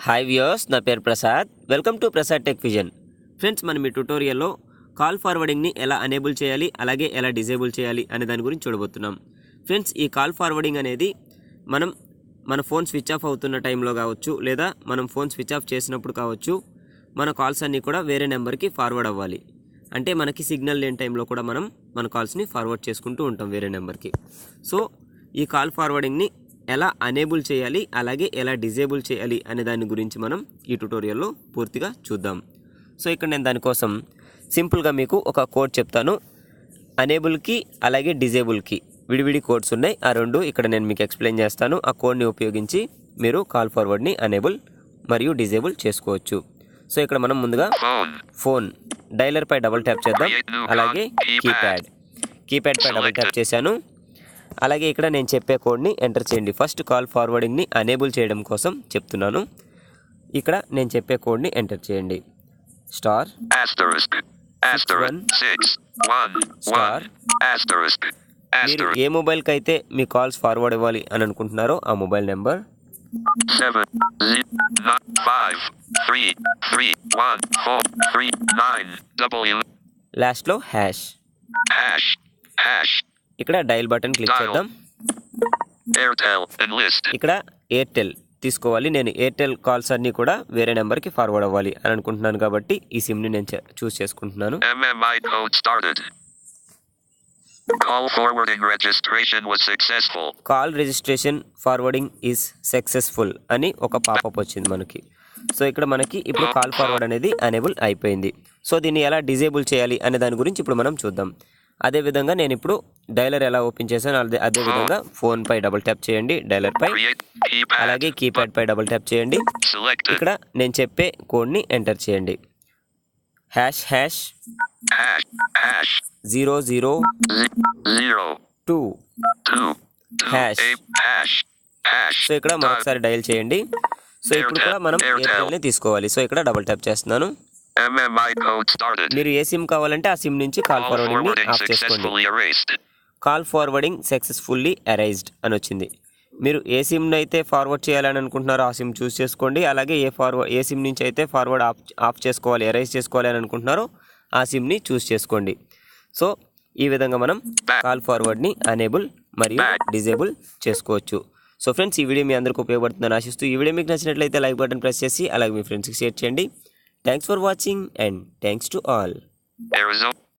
Hi viewers, నా పేరు Prasad. Welcome to Prasad tech vision. Friends, మనం ఈ ట్యుటోరియల్లో కాల్ ఫార్వర్డింగ్ని ఎలా ఎనేబుల్ చేయాలి, అలాగే ఎలా డిజేబుల్ చేయాలి అనే దాని గురించి చూడబోతున్నాం. ఫ్రెండ్స్, ఈ కాల్ ఫార్వర్డింగ్ అనేది మన ఫోన్ స్విచ్ ఆఫ్ అవుతున్న టైంలో కావచ్చు, లేదా మనం ఫోన్ స్విచ్ ఆఫ్ చేసినప్పుడు కావచ్చు, మన కాల్స్ అన్నీ కూడా వేరే నెంబర్కి ఫార్వర్డ్ అవ్వాలి. అంటే మనకి సిగ్నల్ లేని టైంలో కూడా మనం మన కాల్స్ని ఫార్వర్డ్ చేసుకుంటూ ఉంటాం వేరే నెంబర్కి. సో ఈ కాల్ ఫార్వర్డింగ్ని ఎలా ఎనేబుల్ చేయాలి, అలాగే ఎలా డిజేబుల్ చేయాలి అనే దాని గురించి మనం ఈ ట్యుటోరియల్లో పూర్తిగా చూద్దాం. సో ఇక్కడ నేను దానికోసం సింపుల్గా మీకు ఒక కోడ్ చెప్తాను. ఎనేబుల్కి అలాగే డిజేబుల్కి విడివిడి కోడ్స్ ఉన్నాయి. ఆ రెండు ఇక్కడ నేను మీకు ఎక్స్ప్లెయిన్ చేస్తాను. ఆ కోడ్ని ఉపయోగించి మీరు కాల్ ఫార్వర్డ్ని ఎనేబుల్ మరియు డిజేబుల్ చేసుకోవచ్చు. సో ఇక్కడ మనం ముందుగా ఫోన్ డైలర్పై డబుల్ ట్యాప్ చేద్దాం. అలాగే కీప్యాడ్పై డబుల్ ట్యాప్ చేశాను. అలాగే ఇక్కడ నేను చెప్పే కోడ్ని ఎంటర్ చేయండి. ఫస్ట్ కాల్ ఫార్వర్డింగ్ని ఎనేబుల్ చేయడం కోసం చెప్తున్నాను. ఇక్కడ నేను చెప్పే కోడ్ని ఎంటర్ చేయండి. స్టార్ మీరు ఏ మొబైల్కి అయితే మీ కాల్స్ ఫార్వర్డ్ ఇవ్వాలి అని అనుకుంటున్నారో ఆ మొబైల్ నెంబర్ 75331439439 లాస్ట్లో హ్యాష్. ఇక్కడ డయల్ బటన్ క్లిక్ చేద్దాం. ఇక్కడ ఎయిర్టెల్ తీసుకోవాలి. నేను ఎయిర్టెల్ కాల్స్ అన్నీ కూడా వేరే నెంబర్కి ఫార్వర్డ్ అవ్వాలి అని అనుకుంటున్నాను కాబట్టి ఈ సిమ్ని నేను చూస్ చేసుకుంటున్నాను. Call registration forwarding is successful అని ఒక పాపప్ వచ్చింది మనకి. సో ఇక్కడ మనకి ఇప్పుడు కాల్ ఫార్వర్డ్ అనేది ఎనేబుల్ అయిపోయింది. సో దీన్ని ఎలా డిజేబుల్ చేయాలి అనే దాని గురించి ఇప్పుడు మనం చూద్దాం. అదేవిధంగా నేను ఇప్పుడు డైలర్ ఎలా ఓపెన్ చేశాను అదేవిధంగా ఫోన్పై డబుల్ ట్యాప్ చేయండి, డైలర్పై. అలాగే కీప్యాడ్పై డబుల్ ట్యాప్ చేయండి. ఇక్కడ నేను చెప్పే కోడ్ని ఎంటర్ చేయండి. Hash 002 hash. సో ఇక్కడ మరొకసారి డయల్ చేయండి. సో ఇప్పుడు కూడా మనం ఎయిర్టెల్ని తీసుకోవాలి. సో ఇక్కడ డబుల్ ట్యాప్ చేస్తున్నాను. మీరు ఏ సిమ్ కావాలంటే ఆ సిమ్ నుంచి కాల్ ఫార్వర్డింగ్ని ఆఫ్ చేసుకోండి. కాల్ ఫార్వర్డింగ్ సక్సెస్ఫుల్లీ అరైజ్డ్ అని వచ్చింది. మీరు ఏ సిమ్ని అయితే ఫార్వర్డ్ చేయాలని అనుకుంటున్నారో ఆ సిమ్ చూస్ చేసుకోండి. అలాగే ఏ సిమ్ నుంచి అయితే ఫార్వర్డ్ ఆఫ్ చేసుకోవాలి, ఎరైజ్ చేసుకోవాలి అని అనుకుంటున్నారో ఆ సిమ్ని చూస్ చేసుకోండి. సో ఈ విధంగా మనం కాల్ ఫార్వర్డ్ని ఎనేబుల్ మరియు డిజేబుల్ చేసుకోవచ్చు. సో ఫ్రెండ్స్, ఈ వీడియో మీ అందరికీ ఉపయోగపడుతుందని ఆశిస్తూ, ఈ వీడియో మీకు నచ్చినట్లయితే లైక్ బటన్ ప్రెస్ చేసి అలాగే మీ ఫ్రెండ్స్కి షేర్ చేయండి. Thanks for watching and thanks to all.